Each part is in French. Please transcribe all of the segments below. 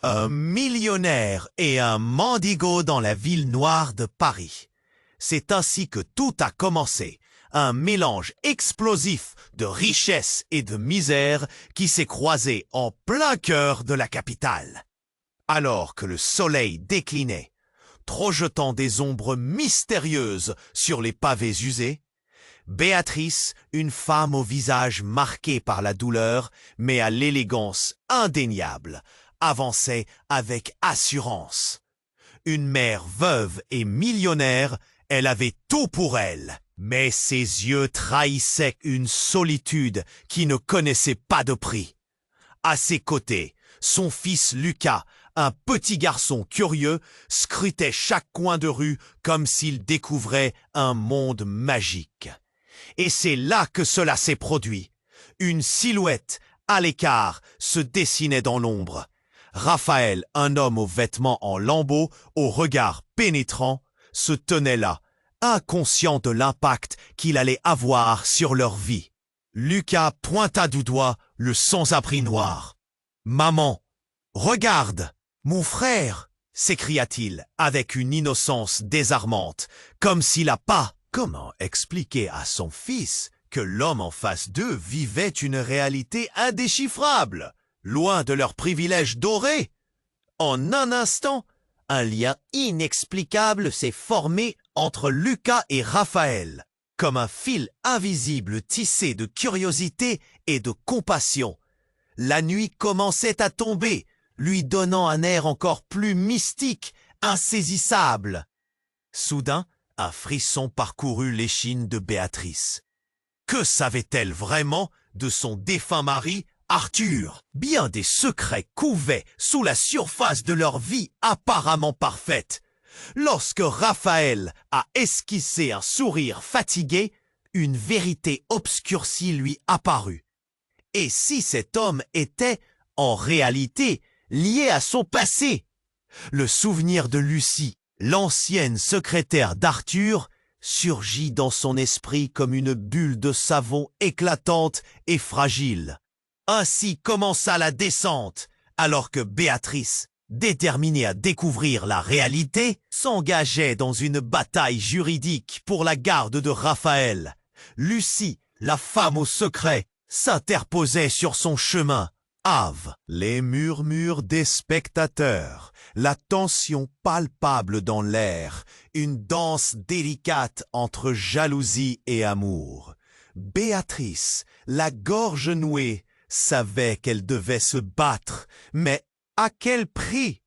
Un millionnaire et un mendigo dans la ville noire de Paris. C'est ainsi que tout a commencé. Un mélange explosif de richesse et de misère qui s'est croisé en plein cœur de la capitale. Alors que le soleil déclinait, projetant des ombres mystérieuses sur les pavés usés, Béatrice, une femme au visage marqué par la douleur, mais à l'élégance indéniable, avançait avec assurance. Une mère veuve et millionnaire, elle avait tout pour elle, mais ses yeux trahissaient une solitude qui ne connaissait pas de prix. À ses côtés, son fils Lucas, un petit garçon curieux, scrutait chaque coin de rue comme s'il découvrait un monde magique. Et c'est là que cela s'est produit. Une silhouette, à l'écart, se dessinait dans l'ombre. Raphaël, un homme aux vêtements en lambeaux, au regard pénétrant, se tenait là, inconscient de l'impact qu'il allait avoir sur leur vie. Lucas pointa du doigt le sans-abri noir. « Maman, regarde, mon frère !» s'écria-t-il avec une innocence désarmante, comme s'il n'a pas. Comment expliquer à son fils que l'homme en face d'eux vivait une réalité indéchiffrable, loin de leurs privilèges dorés? En un instant, un lien inexplicable s'est formé entre Lucas et Raphaël, comme un fil invisible tissé de curiosité et de compassion. La nuit commençait à tomber, lui donnant un air encore plus mystique, insaisissable. Soudain, un frisson parcourut l'échine de Béatrice. Que savait-elle vraiment de son défunt mari, Arthur? Bien des secrets couvaient sous la surface de leur vie apparemment parfaite. Lorsque Raphaël a esquissé un sourire fatigué, une vérité obscurcie lui apparut. Et si cet homme était, en réalité, lié à son passé? Le souvenir de Lucie, l'ancienne secrétaire d'Arthur, surgit dans son esprit comme une bulle de savon éclatante et fragile. Ainsi commença la descente, alors que Béatrice, déterminée à découvrir la réalité, s'engageait dans une bataille juridique pour la garde de Raphaël. Lucie, la femme au secret, s'interposait sur son chemin. Les murmures des spectateurs, la tension palpable dans l'air, une danse délicate entre jalousie et amour. Béatrice, la gorge nouée, savait qu'elle devait se battre, mais à quel prix?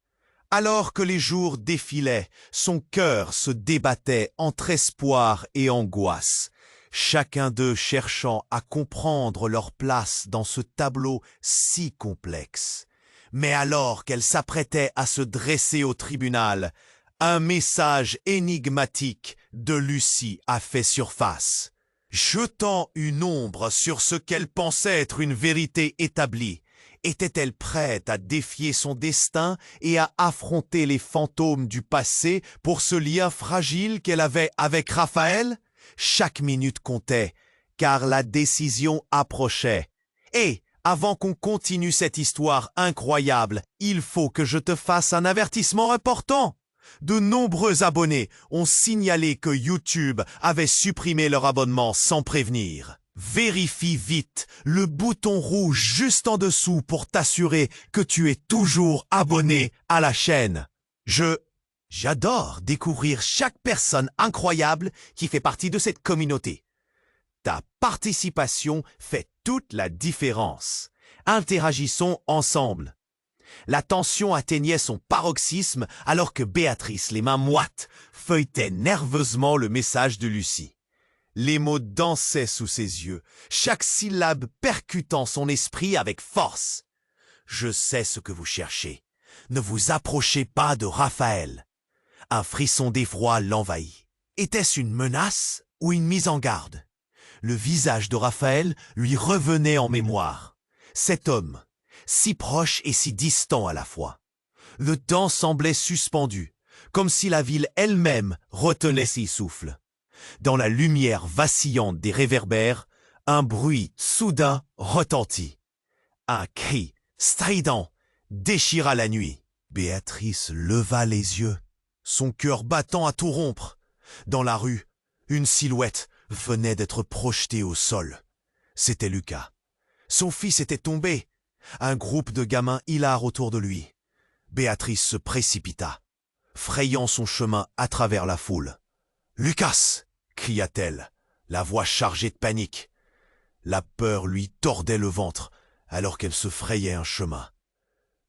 Alors que les jours défilaient, son cœur se débattait entre espoir et angoisse. Chacun d'eux cherchant à comprendre leur place dans ce tableau si complexe. Mais alors qu'elle s'apprêtait à se dresser au tribunal, un message énigmatique de Lucie a fait surface. Jetant une ombre sur ce qu'elle pensait être une vérité établie, était-elle prête à défier son destin et à affronter les fantômes du passé pour ce lien fragile qu'elle avait avec Raphaël? Chaque minute comptait, car la décision approchait. Et, avant qu'on continue cette histoire incroyable, il faut que je te fasse un avertissement important. De nombreux abonnés ont signalé que YouTube avait supprimé leur abonnement sans prévenir. Vérifie vite le bouton rouge juste en dessous pour t'assurer que tu es toujours abonné à la chaîne. J'adore découvrir chaque personne incroyable qui fait partie de cette communauté. Ta participation fait toute la différence. Interagissons ensemble. La tension atteignait son paroxysme alors que Béatrice, les mains moites, feuilletait nerveusement le message de Lucie. Les mots dansaient sous ses yeux, chaque syllabe percutant son esprit avec force. « Je sais ce que vous cherchez. Ne vous approchez pas de Raphaël. » Un frisson d'effroi l'envahit. Était-ce une menace ou une mise en garde? Le visage de Raphaël lui revenait en mémoire. Cet homme, si proche et si distant à la fois. Le temps semblait suspendu, comme si la ville elle-même retenait ses souffles. Dans la lumière vacillante des réverbères, un bruit soudain retentit. Un cri strident déchira la nuit. Béatrice leva les yeux, son cœur battant à tout rompre. Dans la rue, une silhouette venait d'être projetée au sol. C'était Lucas. Son fils était tombé. Un groupe de gamins hilarent autour de lui. Béatrice se précipita, frayant son chemin à travers la foule. « Lucas !» cria-t-elle, la voix chargée de panique. La peur lui tordait le ventre alors qu'elle se frayait un chemin.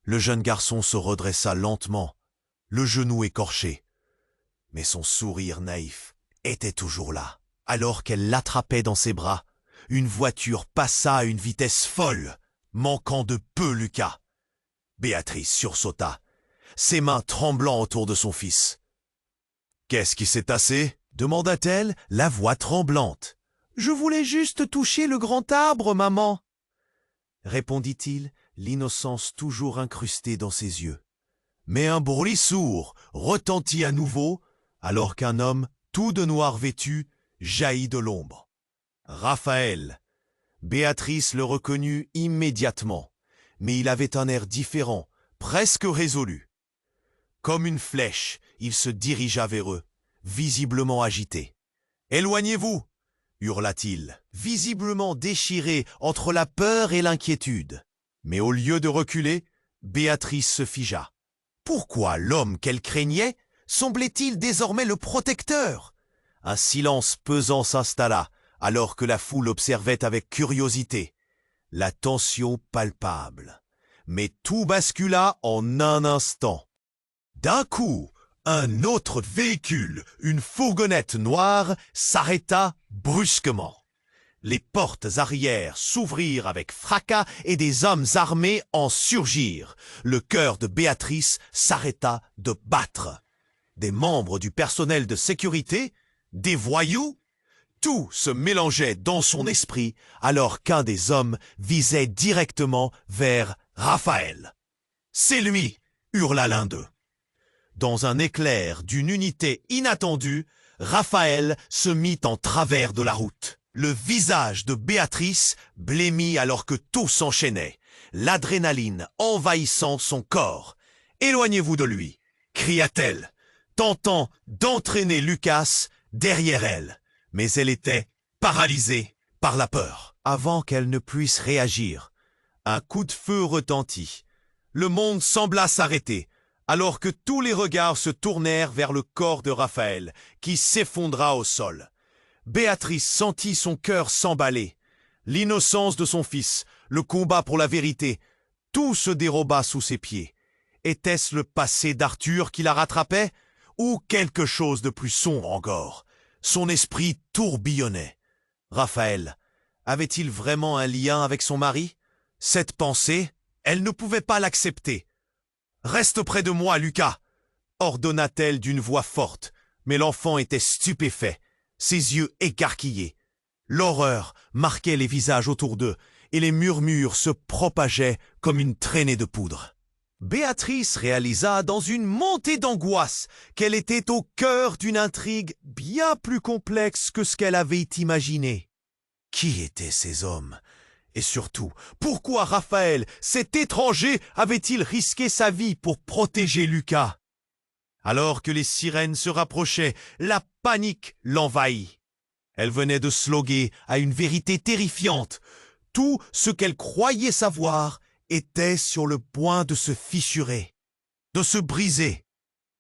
Le jeune garçon se redressa lentement, le genou écorché. Mais son sourire naïf était toujours là. Alors qu'elle l'attrapait dans ses bras, une voiture passa à une vitesse folle, manquant de peu Lucas. Béatrice sursauta, ses mains tremblant autour de son fils. « Qu'est-ce qui s'est passé ?» demanda-t-elle, la voix tremblante. « Je voulais juste toucher le grand arbre, maman !» répondit-il, l'innocence toujours incrustée dans ses yeux. Mais un bruit sourd retentit à nouveau, alors qu'un homme, tout de noir vêtu, jaillit de l'ombre. Raphaël. Béatrice le reconnut immédiatement, mais il avait un air différent, presque résolu. Comme une flèche, il se dirigea vers eux, visiblement agité. « Éloignez-vous !» hurla-t-il, visiblement déchiré entre la peur et l'inquiétude. Mais au lieu de reculer, Béatrice se figea. Pourquoi l'homme qu'elle craignait semblait-il désormais le protecteur? Un silence pesant s'installa, alors que la foule observait avec curiosité. La tension palpable. Mais tout bascula en un instant. D'un coup, un autre véhicule, une fourgonnette noire, s'arrêta brusquement. Les portes arrière s'ouvrirent avec fracas et des hommes armés en surgirent. Le cœur de Béatrice s'arrêta de battre. Des membres du personnel de sécurité, des voyous, tout se mélangeait dans son esprit alors qu'un des hommes visait directement vers Raphaël. « C'est lui !» hurla l'un d'eux. Dans un éclair d'une unité inattendue, Raphaël se mit en travers de la route. Le visage de Béatrice blêmit alors que tout s'enchaînait, l'adrénaline envahissant son corps. « Éloignez-vous de lui !» cria-t-elle, tentant d'entraîner Lucas derrière elle. Mais elle était paralysée par la peur. Avant qu'elle ne puisse réagir, un coup de feu retentit. Le monde sembla s'arrêter, alors que tous les regards se tournèrent vers le corps de Raphaël, qui s'effondra au sol. Béatrice sentit son cœur s'emballer. L'innocence de son fils, le combat pour la vérité, tout se déroba sous ses pieds. Était-ce le passé d'Arthur qui la rattrapait, ou quelque chose de plus sombre encore? Son esprit tourbillonnait. Raphaël avait-il vraiment un lien avec son mari? Cette pensée, elle ne pouvait pas l'accepter. « Reste près de moi, Lucas !» ordonna-t-elle d'une voix forte, mais l'enfant était stupéfait, ses yeux écarquillés. L'horreur marquait les visages autour d'eux, et les murmures se propageaient comme une traînée de poudre. Béatrice réalisa dans une montée d'angoisse qu'elle était au cœur d'une intrigue bien plus complexe que ce qu'elle avait imaginé. Qui étaient ces hommes? Et surtout, pourquoi Raphaël, cet étranger, avait-il risqué sa vie pour protéger Lucas? Alors que les sirènes se rapprochaient, la panique l'envahit. Elle venait de sloguer à une vérité terrifiante. Tout ce qu'elle croyait savoir était sur le point de se fissurer, de se briser.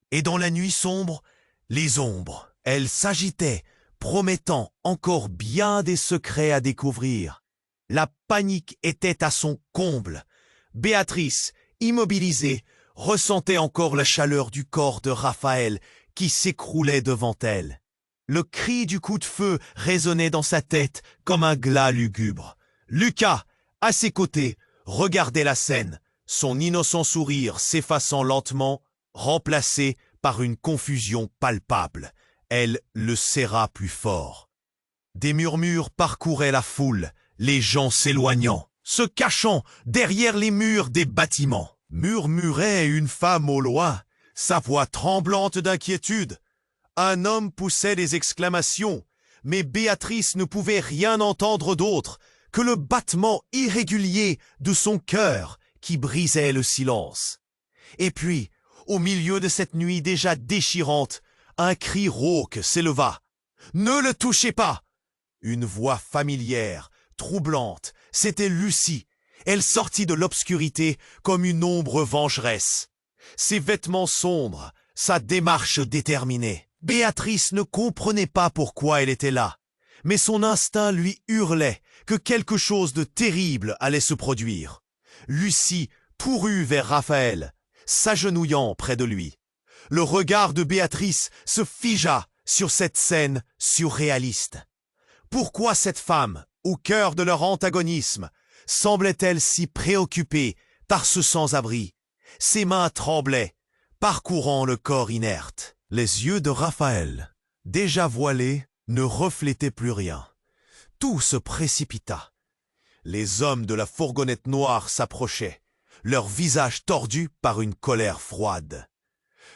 Et dans la nuit sombre, les ombres, elles s'agitaient, promettant encore bien des secrets à découvrir. La panique était à son comble. Béatrice, immobilisée, ressentait encore la chaleur du corps de Raphaël qui s'écroulait devant elle. Le cri du coup de feu résonnait dans sa tête comme un glas lugubre. Lucas, à ses côtés, regardait la scène, son innocent sourire s'effaçant lentement, remplacé par une confusion palpable. Elle le serra plus fort. Des murmures parcouraient la foule, les gens s'éloignant, se cachant derrière les murs des bâtiments. Murmurait une femme au loin, sa voix tremblante d'inquiétude. Un homme poussait des exclamations, mais Béatrice ne pouvait rien entendre d'autre que le battement irrégulier de son cœur qui brisait le silence. Et puis, au milieu de cette nuit déjà déchirante, un cri rauque s'éleva. « Ne le touchez pas !» Une voix familière, troublante, c'était Lucie. Elle sortit de l'obscurité comme une ombre vengeresse. Ses vêtements sombres, sa démarche déterminée. Béatrice ne comprenait pas pourquoi elle était là, mais son instinct lui hurlait que quelque chose de terrible allait se produire. Lucie courut vers Raphaël, s'agenouillant près de lui. Le regard de Béatrice se figea sur cette scène surréaliste. Pourquoi cette femme, au cœur de leur antagonisme, semblait-elle si préoccupée par ce sans-abri? Ses mains tremblaient, parcourant le corps inerte. Les yeux de Raphaël, déjà voilés, ne reflétaient plus rien. Tout se précipita. Les hommes de la fourgonnette noire s'approchaient, leurs visages tordus par une colère froide.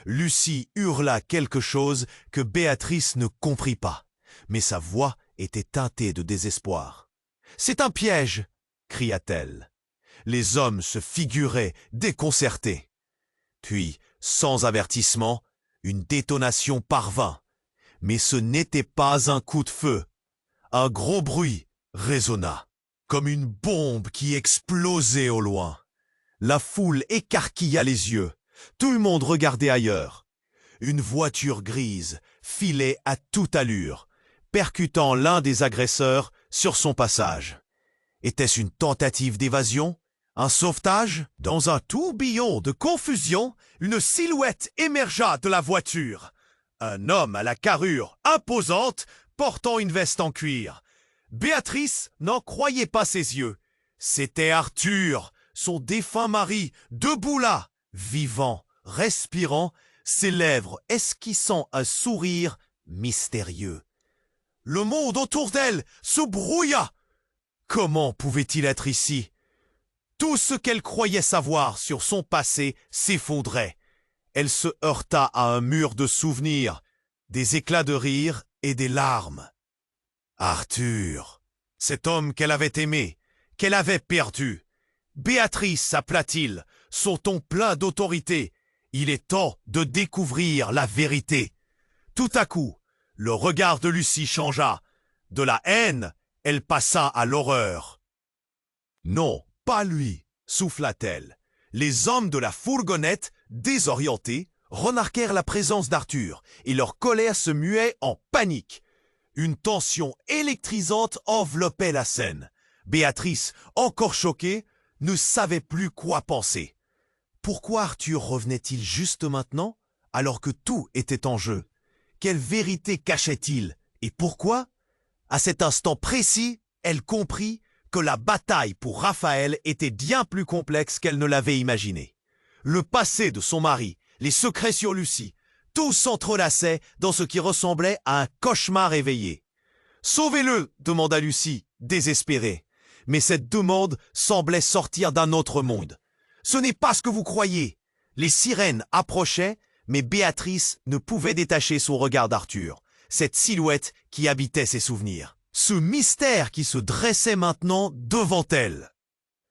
Lucie hurla quelque chose que Béatrice ne comprit pas, mais sa voix était teintée de désespoir. « C'est un piège !» cria-t-elle. Les hommes se figuraient déconcertés. Puis, sans avertissement, une détonation parvint. Mais ce n'était pas un coup de feu. Un gros bruit résonna, comme une bombe qui explosait au loin. La foule écarquilla les yeux. Tout le monde regardait ailleurs. Une voiture grise filait à toute allure, percutant l'un des agresseurs sur son passage. Était-ce une tentative d'évasion? Un sauvetage? Dans un tourbillon de confusion, une silhouette émergea de la voiture. Un homme à la carrure imposante, portant une veste en cuir. Béatrice n'en croyait pas ses yeux. C'était Arthur, son défunt mari, debout là, vivant, respirant, ses lèvres esquissant un sourire mystérieux. Le monde autour d'elle se brouilla. Comment pouvait-il être ici? Tout ce qu'elle croyait savoir sur son passé s'effondrait. Elle se heurta à un mur de souvenirs, des éclats de rire et des larmes. Arthur, cet homme qu'elle avait aimé, qu'elle avait perdu. Béatrice, s'appela-t-il, son ton plein d'autorité. Il est temps de découvrir la vérité. Tout à coup, le regard de Lucie changea. De la haine, elle passa à l'horreur. Non, pas lui, souffla-t-elle. Les hommes de la fourgonnette, désorientés, remarquèrent la présence d'Arthur et leur colère se muait en panique. Une tension électrisante enveloppait la scène. Béatrice, encore choquée, ne savait plus quoi penser. Pourquoi Arthur revenait-il juste maintenant, alors que tout était en jeu? Quelle vérité cachait-il? Et pourquoi? À cet instant précis, elle comprit que la bataille pour Raphaël était bien plus complexe qu'elle ne l'avait imaginé. Le passé de son mari, les secrets sur Lucie, tout s'entrelaçait dans ce qui ressemblait à un cauchemar éveillé. « Sauvez-le » demanda Lucie, désespérée. Mais cette demande semblait sortir d'un autre monde. « Ce n'est pas ce que vous croyez !» Les sirènes approchaient, mais Béatrice ne pouvait détacher son regard d'Arthur, cette silhouette qui habitait ses souvenirs. Ce mystère qui se dressait maintenant devant elle.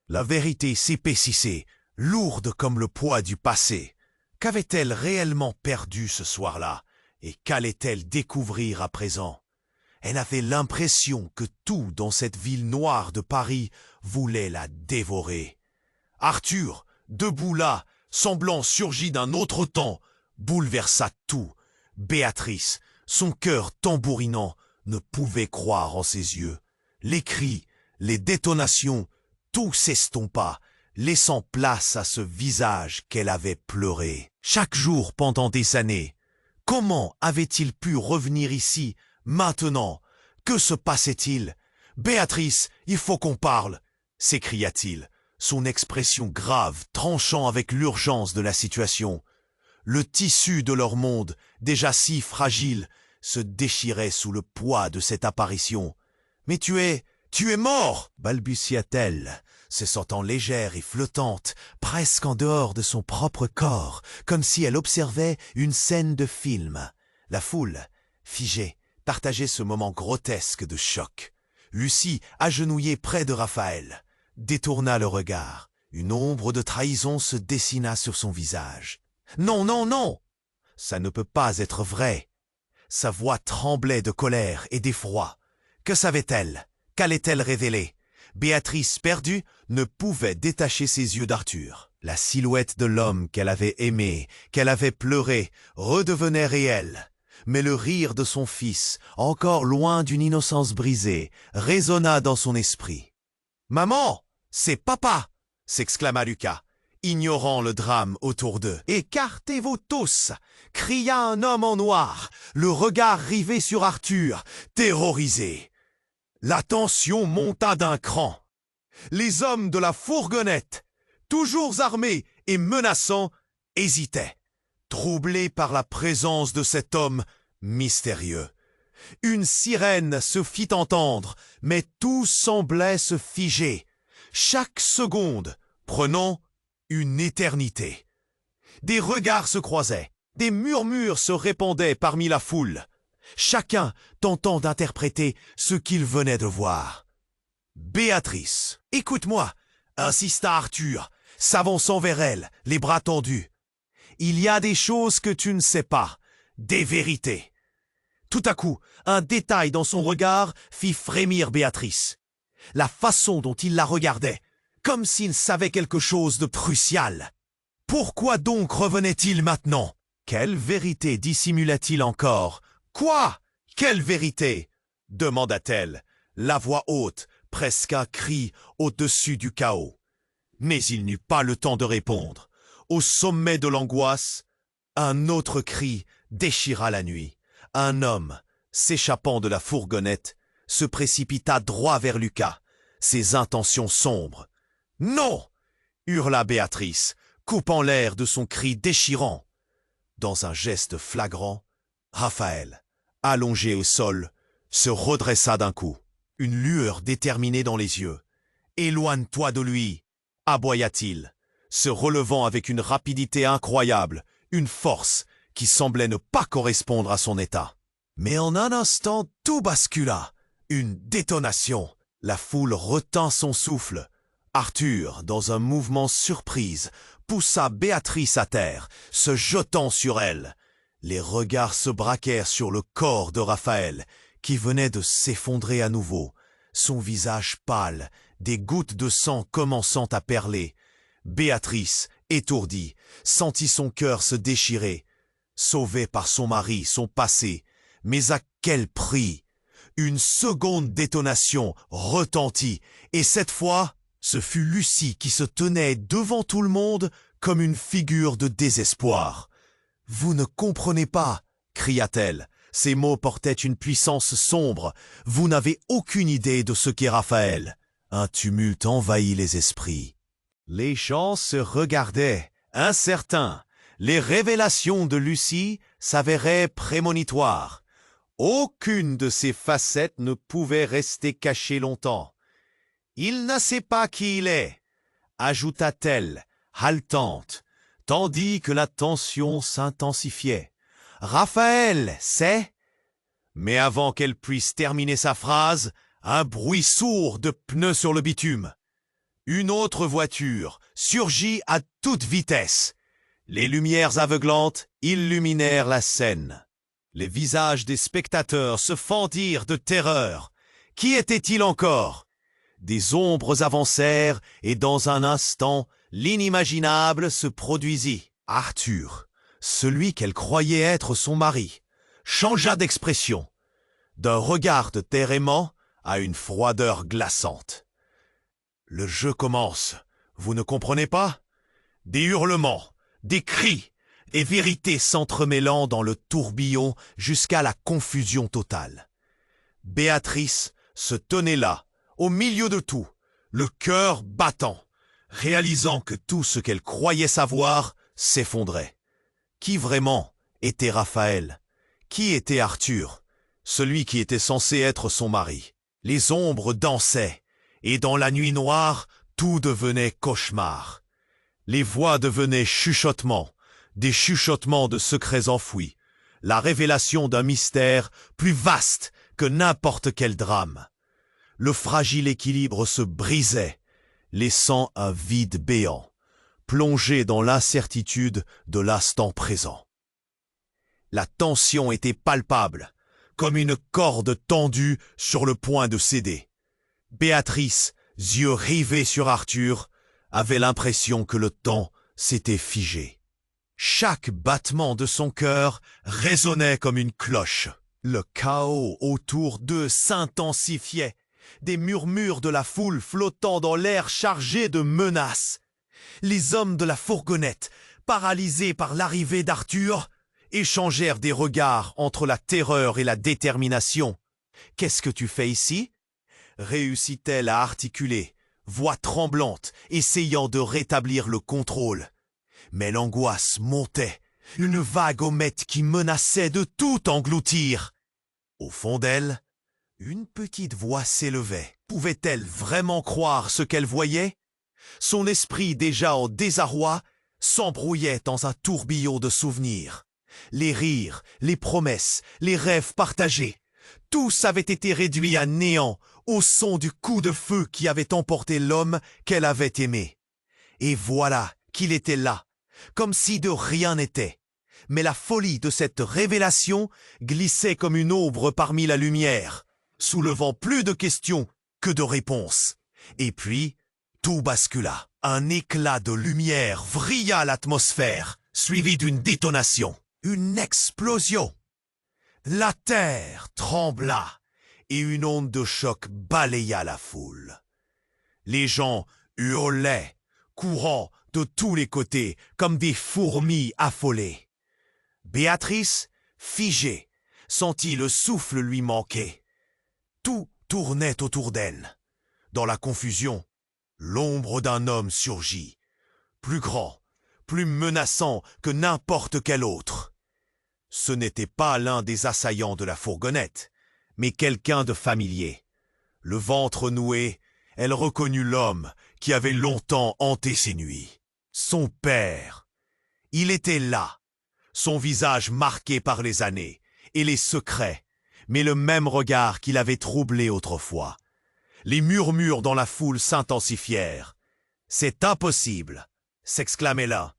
La vérité s'épaississait, lourde comme le poids du passé. Qu'avait-elle réellement perdu ce soir-là, et qu'allait-elle découvrir à présent? Elle avait l'impression que tout dans cette ville noire de Paris voulait la dévorer. Arthur, debout là, semblant surgi d'un autre temps, bouleversa tout. Béatrice, son cœur tambourinant, ne pouvait croire en ses yeux. Les cris, les détonations, tout s'estompa, laissant place à ce visage qu'elle avait pleuré. Chaque jour pendant des années, comment avait-il pu revenir ici, maintenant? Que se passait-il? « Béatrice, il faut qu'on parle !» s'écria-t-il, son expression grave tranchant avec l'urgence de la situation. Le tissu de leur monde, déjà si fragile, se déchirait sous le poids de cette apparition. « Mais tu es mort !» balbutia-t-elle, se sentant légère et flottante, presque en dehors de son propre corps, comme si elle observait une scène de film. La foule, figée, partageait ce moment grotesque de choc. Lucie, agenouillée près de Raphaël, détourna le regard. Une ombre de trahison se dessina sur son visage. Non, non, non! Ça ne peut pas être vrai. Sa voix tremblait de colère et d'effroi. Que savait-elle? Qu'allait-elle révéler? Béatrice, perdue, ne pouvait détacher ses yeux d'Arthur. La silhouette de l'homme qu'elle avait aimé, qu'elle avait pleuré, redevenait réelle. Mais le rire de son fils, encore loin d'une innocence brisée, résonna dans son esprit. « Maman, c'est papa !» s'exclama Lucas, ignorant le drame autour d'eux. « Écartez-vous tous !» cria un homme en noir, le regard rivé sur Arthur, terrorisé. La tension monta d'un cran. Les hommes de la fourgonnette, toujours armés et menaçants, hésitaient, troublés par la présence de cet homme mystérieux. Une sirène se fit entendre, mais tout semblait se figer, chaque seconde prenant une éternité. Des regards se croisaient, des murmures se répandaient parmi la foule, chacun tentant d'interpréter ce qu'il venait de voir. « Béatrice, écoute-moi !» insista Arthur, s'avançant vers elle, les bras tendus. « Il y a des choses que tu ne sais pas, des vérités. » Tout à coup, un détail dans son regard fit frémir Béatrice. La façon dont il la regardait, comme s'il savait quelque chose de crucial. Pourquoi donc revenait-il maintenant? Quelle vérité dissimulait-il encore? Quoi? Quelle vérité? Demanda-t-elle, la voix haute, presque un cri au-dessus du chaos. Mais il n'eut pas le temps de répondre. Au sommet de l'angoisse, un autre cri déchira la nuit. Un homme, s'échappant de la fourgonnette, se précipita droit vers Lucas, ses intentions sombres. « Non !» hurla Béatrice, coupant l'air de son cri déchirant. Dans un geste flagrant, Raphaël, allongé au sol, se redressa d'un coup, une lueur déterminée dans les yeux. « Éloigne-toi de lui !» aboya-t-il, se relevant avec une rapidité incroyable, une force qui semblait ne pas correspondre à son état. Mais en un instant, tout bascula. Une détonation. La foule retint son souffle. Arthur, dans un mouvement surprise, poussa Béatrice à terre, se jetant sur elle. Les regards se braquèrent sur le corps de Raphaël, qui venait de s'effondrer à nouveau, son visage pâle, des gouttes de sang commençant à perler. Béatrice, étourdie, sentit son cœur se déchirer. Sauvée par son mari, son passé, mais à quel prix? Une seconde détonation retentit, et cette fois, ce fut Lucie qui se tenait devant tout le monde comme une figure de désespoir. « Vous ne comprenez pas !» cria-t-elle. Ces mots portaient une puissance sombre. « Vous n'avez aucune idée de ce qu'est Raphaël. » Un tumulte envahit les esprits. Les gens se regardaient, incertains. Les révélations de Lucie s'avéraient prémonitoires. Aucune de ces facettes ne pouvait rester cachée longtemps. « Il ne sait pas qui il est », ajouta-t-elle, haletante, tandis que la tension s'intensifiait. « Raphaël sait ?» Mais avant qu'elle puisse terminer sa phrase, un bruit sourd de pneus sur le bitume. Une autre voiture surgit à toute vitesse. Les lumières aveuglantes illuminèrent la scène. Les visages des spectateurs se fendirent de terreur. Qui était-il encore? Des ombres avancèrent et dans un instant, l'inimaginable se produisit. Arthur, celui qu'elle croyait être son mari, changea d'expression, d'un regard de terre aimant à une froideur glaçante. Le jeu commence, vous ne comprenez pas? Des hurlements, des cris, des vérités s'entremêlant dans le tourbillon jusqu'à la confusion totale. Béatrice se tenait là, au milieu de tout, le cœur battant, réalisant que tout ce qu'elle croyait savoir s'effondrait. Qui vraiment était Raphaël? Qui était Arthur, celui qui était censé être son mari? Les ombres dansaient, et dans la nuit noire, tout devenait cauchemar. Les voix devenaient chuchotements, des chuchotements de secrets enfouis, la révélation d'un mystère plus vaste que n'importe quel drame. Le fragile équilibre se brisait, laissant un vide béant. plongé dans l'incertitude de l'instant présent. La tension était palpable, comme une corde tendue sur le point de céder. Béatrice, yeux rivés sur Arthur, avait l'impression que le temps s'était figé. Chaque battement de son cœur résonnait comme une cloche. Le chaos autour d'eux s'intensifiait, des murmures de la foule flottant dans l'air chargé de menaces. Les hommes de la fourgonnette, paralysés par l'arrivée d'Arthur, échangèrent des regards entre la terreur et la détermination. « Qu'est-ce que tu fais ici ?» réussit-elle à articuler, voix tremblante, essayant de rétablir le contrôle. Mais l'angoisse montait, une vague ommette qui menaçait de tout engloutir. Au fond d'elle, une petite voix s'élevait. Pouvait-elle vraiment croire ce qu'elle voyait? Son esprit déjà en désarroi s'embrouillait dans un tourbillon de souvenirs. Les rires, les promesses, les rêves partagés, tous avaient été réduits à néant au son du coup de feu qui avait emporté l'homme qu'elle avait aimé. Et voilà qu'il était là, comme si de rien n'était. Mais la folie de cette révélation glissait comme une ombre parmi la lumière, soulevant plus de questions que de réponses. Et puis, tout bascula. Un éclat de lumière vrilla l'atmosphère, suivi d'une détonation, une explosion. La terre trembla et une onde de choc balaya la foule. Les gens hurlaient, courant de tous les côtés comme des fourmis affolées. Béatrice, figée, sentit le souffle lui manquer. Tout tournait autour d'elle. Dans la confusion, l'ombre d'un homme surgit, plus grand, plus menaçant que n'importe quel autre. Ce n'était pas l'un des assaillants de la fourgonnette, mais quelqu'un de familier. Le ventre noué, elle reconnut l'homme qui avait longtemps hanté ses nuits. Son père. Il était là, son visage marqué par les années et les secrets, mais le même regard qui l'avait troublé autrefois. Les murmures dans la foule s'intensifièrent. « C'est impossible !» s'exclamait l'un,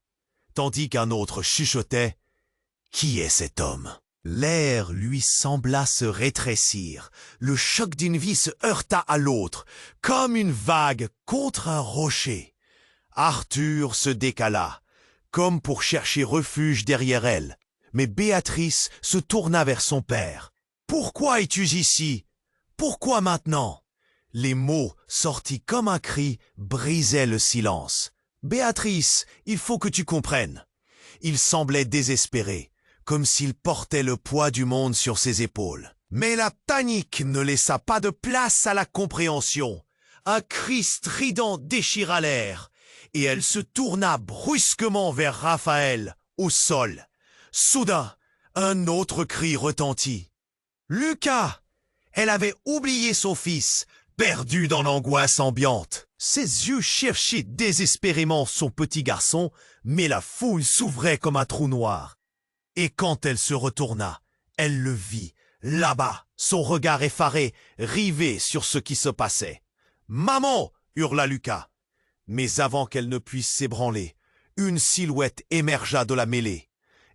tandis qu'un autre chuchotait « Qui est cet homme ?» L'air lui sembla se rétrécir. Le choc d'une vie se heurta à l'autre, comme une vague contre un rocher. Arthur se décala, comme pour chercher refuge derrière elle. Mais Béatrice se tourna vers son père. « Pourquoi es-tu ici? Pourquoi maintenant ?» Les mots, sortis comme un cri, brisaient le silence. « Béatrice, il faut que tu comprennes. » Il semblait désespéré, comme s'il portait le poids du monde sur ses épaules. Mais la panique ne laissa pas de place à la compréhension. Un cri strident déchira l'air, et elle se tourna brusquement vers Raphaël, au sol. Soudain, un autre cri retentit. « Lucas !» Elle avait oublié son fils, perdu dans l'angoisse ambiante. Ses yeux cherchaient désespérément son petit garçon, mais la foule s'ouvrait comme un trou noir. Et quand elle se retourna, elle le vit, là-bas, son regard effaré, rivé sur ce qui se passait. « Maman !» hurla Lucas. Mais avant qu'elle ne puisse s'ébranler, une silhouette émergea de la mêlée.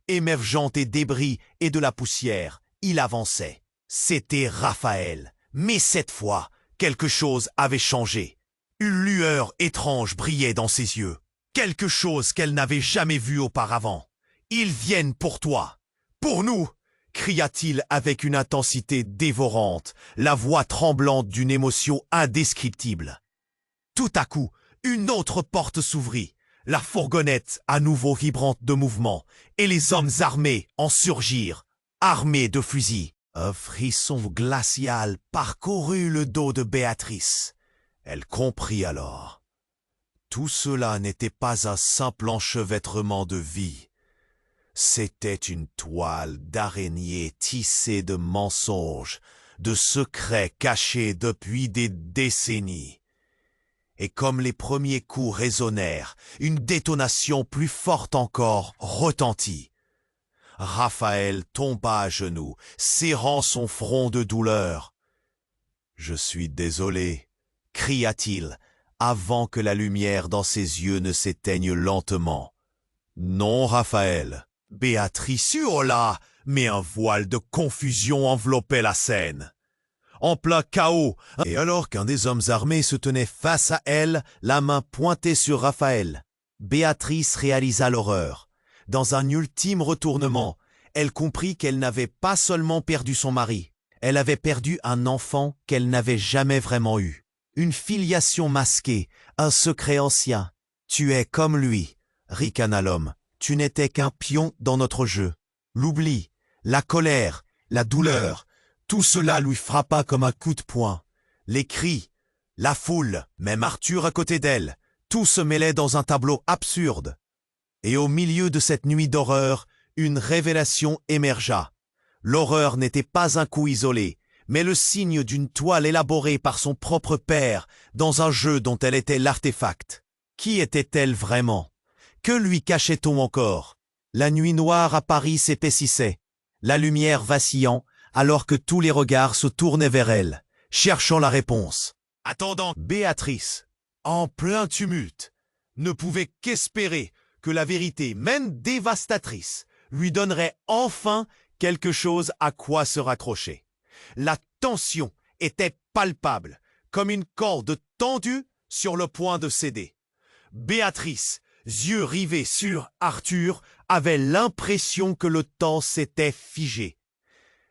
Émergeant des débris et de la poussière, il avançait. C'était Raphaël. Mais cette fois, quelque chose avait changé. Une lueur étrange brillait dans ses yeux. Quelque chose qu'elle n'avait jamais vu auparavant. « Ils viennent pour toi, pour nous !» cria-t-il avec une intensité dévorante, la voix tremblante d'une émotion indescriptible. Tout à coup, une autre porte s'ouvrit, la fourgonnette à nouveau vibrante de mouvement, et les hommes armés en surgirent, armés de fusils. Un frisson glacial parcourut le dos de Béatrice. Elle comprit alors. Tout cela n'était pas un simple enchevêtrement de vie. C'était une toile d'araignée tissée de mensonges, de secrets cachés depuis des décennies. Et comme les premiers coups résonnèrent, une détonation plus forte encore retentit. Raphaël tomba à genoux, serrant son front de douleur. « Je suis désolé, » cria-t-il, avant que la lumière dans ses yeux ne s'éteigne lentement. Non, Raphaël. Béatrice hurla, mais un voile de confusion enveloppait la scène. En plein chaos, et alors qu'un des hommes armés se tenait face à elle, la main pointée sur Raphaël, Béatrice réalisa l'horreur. Dans un ultime retournement, elle comprit qu'elle n'avait pas seulement perdu son mari, elle avait perdu un enfant qu'elle n'avait jamais vraiment eu. Une filiation masquée, un secret ancien. « Tu es comme lui », ricana l'homme. « Tu n'étais qu'un pion dans notre jeu. » L'oubli, la colère, la douleur, tout cela lui frappa comme un coup de poing. Les cris, la foule, même Arthur à côté d'elle, tout se mêlait dans un tableau absurde. Et au milieu de cette nuit d'horreur, une révélation émergea. L'horreur n'était pas un coup isolé, mais le signe d'une toile élaborée par son propre père dans un jeu dont elle était l'artefact. Qui était-elle vraiment? Que lui cachait-on encore? La nuit noire à Paris s'épaississait, la lumière vacillant, alors que tous les regards se tournaient vers elle, cherchant la réponse. Attendant, Béatrice, en plein tumulte, ne pouvait qu'espérer que la vérité, même dévastatrice, lui donnerait enfin quelque chose à quoi se raccrocher. La tension était palpable, comme une corde tendue sur le point de céder. Béatrice, yeux rivés sur Arthur, avait l'impression que le temps s'était figé.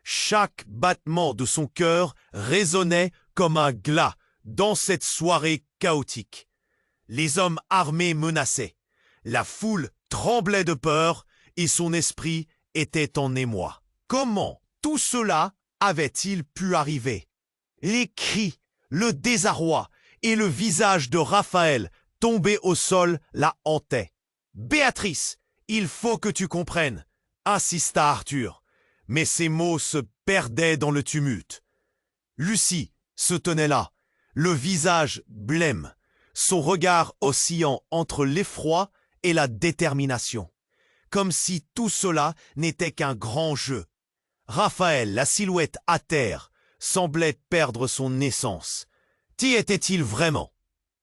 Chaque battement de son cœur résonnait comme un glas dans cette soirée chaotique. Les hommes armés menaçaient. La foule tremblait de peur et son esprit était en émoi. Comment tout cela avait-il pu arriver? Les cris, le désarroi et le visage de Raphaël tombé au sol la hantaient. « Béatrice, il faut que tu comprennes », insista Arthur. Mais ses mots se perdaient dans le tumulte. Lucie se tenait là, le visage blême, son regard oscillant entre l'effroi et la détermination, comme si tout cela n'était qu'un grand jeu. Raphaël, la silhouette à terre, semblait perdre son essence. Qui était-il vraiment?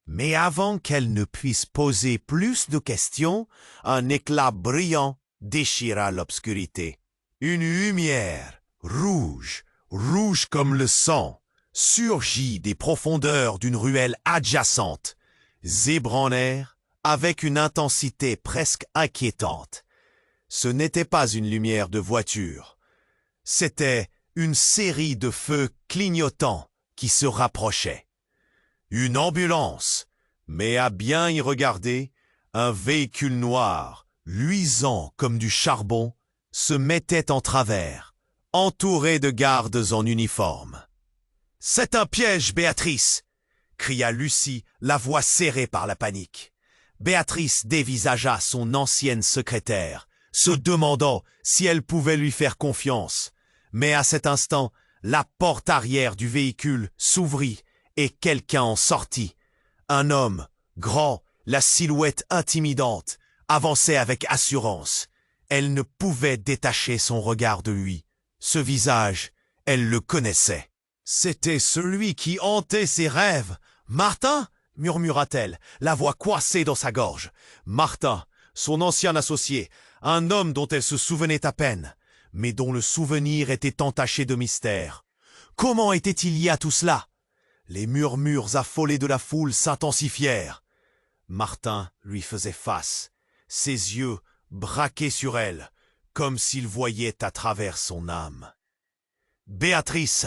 Mais avant qu'elle ne puisse poser plus de questions, un éclat brillant déchira l'obscurité. Une lumière, rouge, rouge comme le sang, surgit des profondeurs d'une ruelle adjacente, ébranlèrent avec une intensité presque inquiétante. Ce n'était pas une lumière de voiture, c'était une série de feux clignotants qui se rapprochaient. Une ambulance, mais à bien y regarder, un véhicule noir, luisant comme du charbon, se mettait en travers, entouré de gardes en uniforme. « C'est un piège, Béatrice !» cria Lucie, la voix serrée par la panique. Béatrice dévisagea son ancienne secrétaire, se demandant si elle pouvait lui faire confiance. Mais à cet instant, la porte arrière du véhicule s'ouvrit et quelqu'un en sortit. Un homme, grand, la silhouette intimidante, avançait avec assurance. Elle ne pouvait détacher son regard de lui. Ce visage, elle le connaissait. C'était celui qui hantait ses rêves. « Martin » murmura-t-elle, la voix coincée dans sa gorge. Martin, son ancien associé, un homme dont elle se souvenait à peine, mais dont le souvenir était entaché de mystère. Comment était-il lié à tout cela? Les murmures affolés de la foule s'intensifièrent. Martin lui faisait face, ses yeux braqués sur elle, comme s'il voyait à travers son âme. « Béatrice,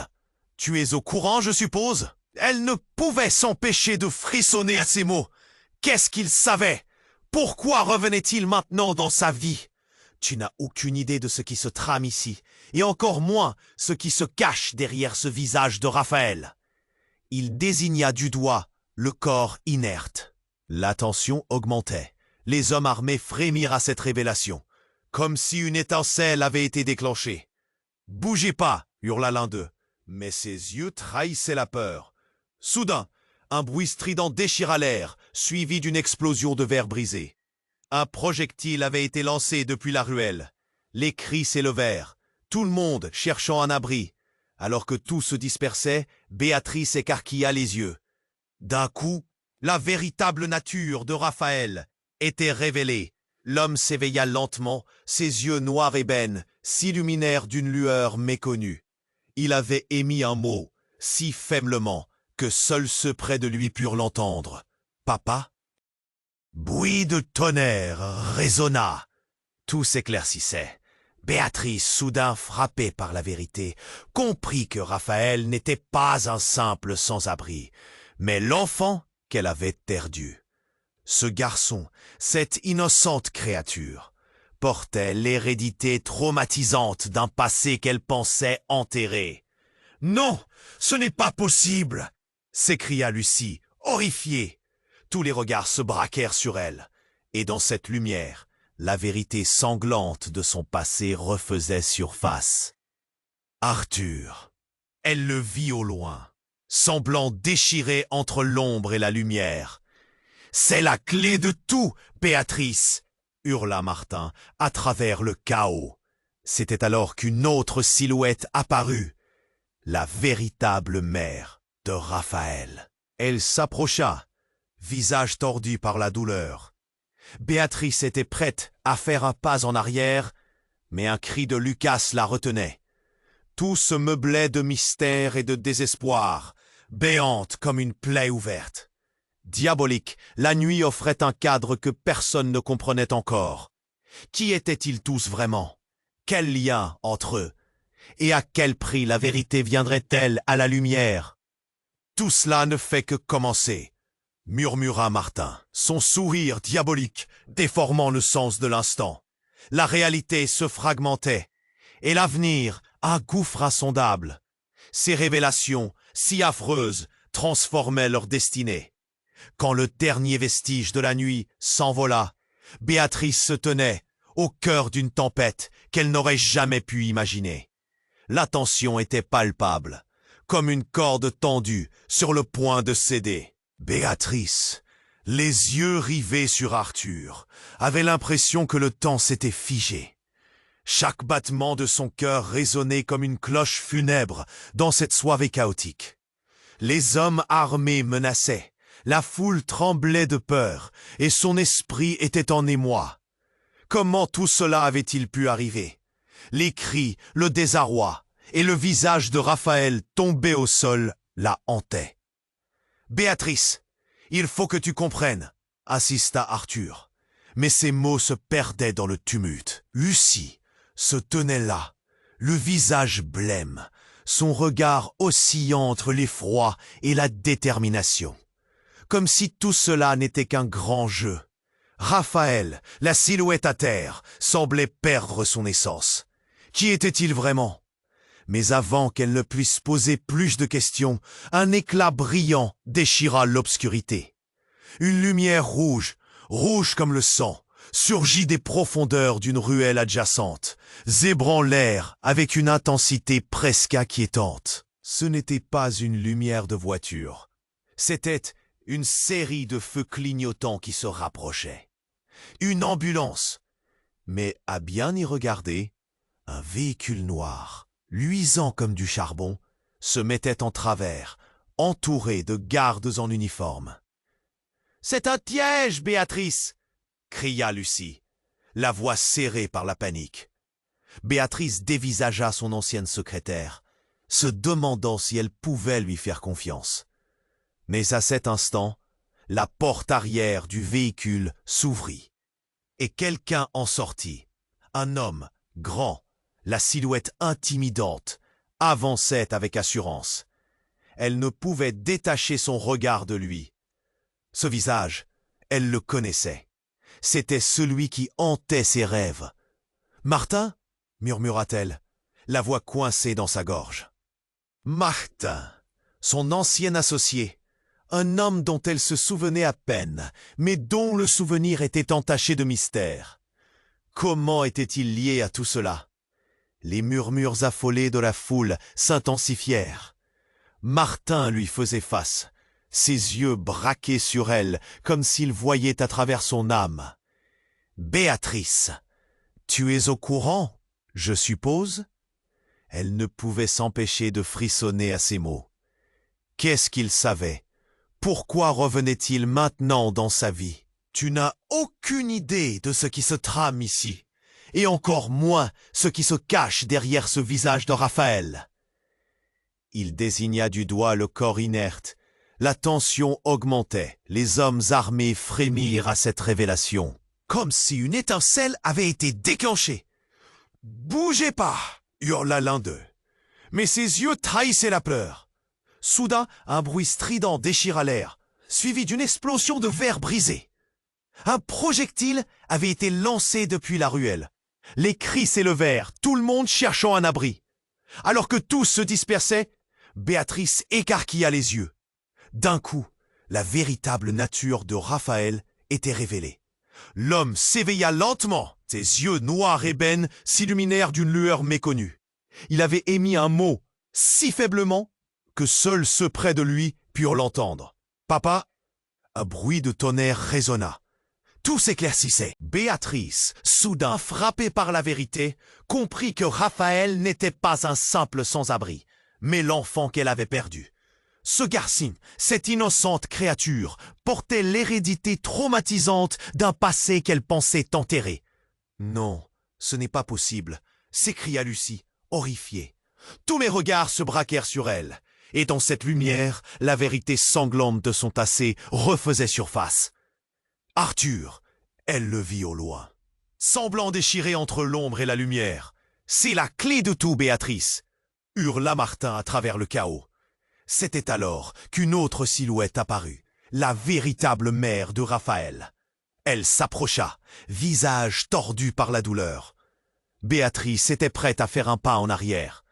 tu es au courant, je suppose ?» Elle ne pouvait s'empêcher de frissonner à ces mots. Qu'est-ce qu'il savait? Pourquoi revenait-il maintenant dans sa vie? Tu n'as aucune idée de ce qui se trame ici, et encore moins ce qui se cache derrière ce visage de Raphaël. Il désigna du doigt le corps inerte. La tension augmentait. Les hommes armés frémirent à cette révélation, comme si une étincelle avait été déclenchée. « Bougez pas !» hurla l'un d'eux, mais ses yeux trahissaient la peur. Soudain, un bruit strident déchira l'air, suivi d'une explosion de verre brisé. Un projectile avait été lancé depuis la ruelle. Les cris s'élevèrent, tout le monde cherchant un abri. Alors que tout se dispersait, Béatrice écarquilla les yeux. D'un coup, La véritable nature de Raphaël était révélée. L'homme s'éveilla lentement, ses yeux noirs ébènes s'illuminèrent d'une lueur méconnue. Il avait émis un mot, si faiblement, que seuls ceux près de lui purent l'entendre. « Papa ?» Bruit de tonnerre résonna. Tout s'éclaircissait. Béatrice, soudain frappée par la vérité, comprit que Raphaël n'était pas un simple sans-abri, mais l'enfant qu'elle avait perdu. Ce garçon, cette innocente créature, portait l'hérédité traumatisante d'un passé qu'elle pensait enterré. « Non, ce n'est pas possible !» s'écria Lucie, horrifiée. Tous les regards se braquèrent sur elle, et dans cette lumière, la vérité sanglante de son passé refaisait surface. Arthur, elle le vit au loin, semblant déchiré entre l'ombre et la lumière. « C'est la clé de tout, Béatrice !» hurla Martin à travers le chaos. C'était alors qu'une autre silhouette apparut, la véritable mère de Raphaël. Elle s'approcha, visage tordu par la douleur. Béatrice était prête à faire un pas en arrière, mais un cri de Lucas la retenait. Tout se meublait de mystère et de désespoir, béante comme une plaie ouverte. Diabolique, la nuit offrait un cadre que personne ne comprenait encore. Qui étaient-ils tous vraiment? Quel lien entre eux? Et à quel prix la vérité viendrait-elle à la lumière? Tout cela ne fait que commencer, murmura Martin, son sourire diabolique déformant le sens de l'instant. La réalité se fragmentait, et l'avenir, un gouffre insondable. Ces révélations, si affreuses, transformaient leur destinée. Quand le dernier vestige de la nuit s'envola, Béatrice se tenait au cœur d'une tempête qu'elle n'aurait jamais pu imaginer. La tension était palpable, comme une corde tendue sur le point de céder. Béatrice, les yeux rivés sur Arthur, avait l'impression que le temps s'était figé. Chaque battement de son cœur résonnait comme une cloche funèbre dans cette soirée chaotique. Les hommes armés menaçaient, la foule tremblait de peur, et son esprit était en émoi. Comment tout cela avait-il pu arriver? Les cris, le désarroi, et le visage de Raphaël tombé au sol la hantaient. « Béatrice, il faut que tu comprennes », insista Arthur. Mais ses mots se perdaient dans le tumulte. Lucie se tenait là, le visage blême, son regard oscillant entre l'effroi et la détermination. Comme si tout cela n'était qu'un grand jeu. Raphaël, la silhouette à terre, semblait perdre son essence. Qui était-il vraiment? Mais avant qu'elle ne puisse poser plus de questions, un éclat brillant déchira l'obscurité. Une lumière rouge, rouge comme le sang, surgit des profondeurs d'une ruelle adjacente, zébrant l'air avec une intensité presque inquiétante. Ce n'était pas une lumière de voiture. C'était une série de feux clignotants qui se rapprochaient. Une ambulance. Mais à bien y regarder, un véhicule noir, luisant comme du charbon, se mettait en travers, entouré de gardes en uniforme. « C'est un piège, Béatrice !» cria Lucie, la voix serrée par la panique. Béatrice dévisagea son ancienne secrétaire, se demandant si elle pouvait lui faire confiance. Mais à cet instant, la porte arrière du véhicule s'ouvrit, et quelqu'un en sortit. Un homme, grand, la silhouette intimidante, avançait avec assurance. Elle ne pouvait détacher son regard de lui. Ce visage, elle le connaissait. C'était celui qui hantait ses rêves. « Martin » murmura-t-elle, la voix coincée dans sa gorge. Martin, son ancien associé, un homme dont elle se souvenait à peine, mais dont le souvenir était entaché de mystère. Comment était-il lié à tout cela? Les murmures affolés de la foule s'intensifièrent. Martin lui faisait face, ses yeux braqués sur elle, comme s'il voyait à travers son âme. « Béatrice, tu es au courant, je suppose ?» Elle ne pouvait s'empêcher de frissonner à ces mots. Qu'est-ce qu'il savait? Pourquoi revenait-il maintenant dans sa vie? Tu n'as aucune idée de ce qui se trame ici, et encore moins ce qui se cache derrière ce visage de Raphaël. Il désigna du doigt le corps inerte. La tension augmentait. Les hommes armés frémirent à cette révélation, comme si une étincelle avait été déclenchée. « Bougez pas !» hurla l'un d'eux. Mais ses yeux trahissaient la peur. Soudain, un bruit strident déchira l'air, suivi d'une explosion de verre brisé. Un projectile avait été lancé depuis la ruelle. Les cris s'élevèrent, tout le monde cherchant un abri. Alors que tous se dispersaient, Béatrice écarquilla les yeux. D'un coup, la véritable nature de Raphaël était révélée. L'homme s'éveilla lentement. Ses yeux noirs ébènes s'illuminèrent d'une lueur méconnue. Il avait émis un mot si faiblement que seuls ceux près de lui purent l'entendre. « Papa !» Un bruit de tonnerre résonna. Tout s'éclaircissait. Béatrice, soudain frappée par la vérité, comprit que Raphaël n'était pas un simple sans-abri, mais l'enfant qu'elle avait perdu. Ce garçon, cette innocente créature, portait l'hérédité traumatisante d'un passé qu'elle pensait enterré. « Non, ce n'est pas possible !» s'écria Lucie, horrifiée. Tous les regards se braquèrent sur elle, et dans cette lumière, la vérité sanglante de son passé refaisait surface. Arthur, elle le vit au loin, semblant déchiré entre l'ombre et la lumière. « C'est la clé de tout, Béatrice !» hurla Martin à travers le chaos. C'était alors qu'une autre silhouette apparut, la véritable mère de Raphaël. Elle s'approcha, visage tordu par la douleur. Béatrice était prête à faire un pas en arrière,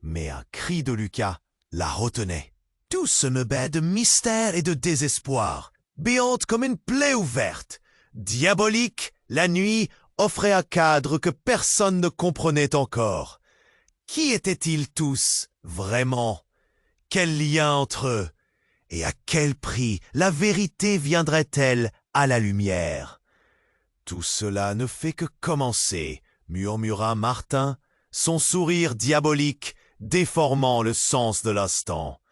mais un cri de Lucas la retenait. Tout se meubait de mystère et de désespoir, béante comme une plaie ouverte. Diabolique, la nuit offrait un cadre que personne ne comprenait encore. Qui étaient-ils tous, vraiment? Quel lien entre eux? Et à quel prix la vérité viendrait-elle à la lumière? Tout cela ne fait que commencer, murmura Martin, son sourire diabolique déformant le sens de l'instant.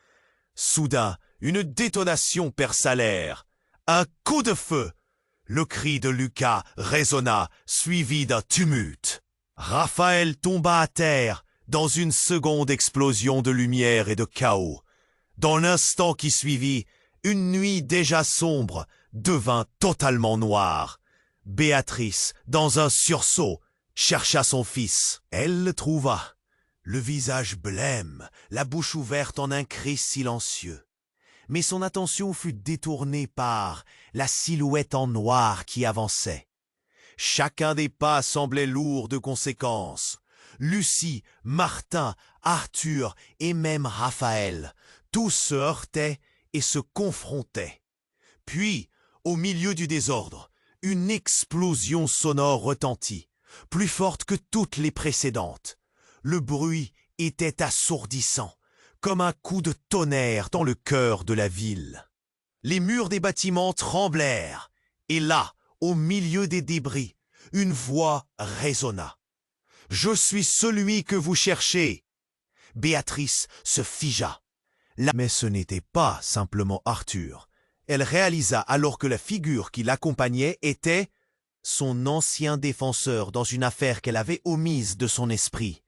Soudain, une détonation perça l'air. Un coup de feu. Le cri de Lucas résonna, suivi d'un tumulte. Raphaël tomba à terre dans une seconde explosion de lumière et de chaos. Dans l'instant qui suivit, une nuit déjà sombre devint totalement noire. Béatrice, dans un sursaut, chercha son fils. Elle le trouva, le visage blême, la bouche ouverte en un cri silencieux. Mais son attention fut détournée par la silhouette en noir qui avançait. Chacun des pas semblait lourd de conséquences. Lucie, Martin, Arthur et même Raphaël, tous se heurtaient et se confrontaient. Puis, au milieu du désordre, une explosion sonore retentit, plus forte que toutes les précédentes. Le bruit était assourdissant, comme un coup de tonnerre dans le cœur de la ville. Les murs des bâtiments tremblèrent, et là, au milieu des débris, une voix résonna. « Je suis celui que vous cherchez !» Béatrice se figea. Mais ce n'était pas simplement Arthur. Elle réalisa alors que la figure qui l'accompagnait était son ancien défenseur dans une affaire qu'elle avait omise de son esprit.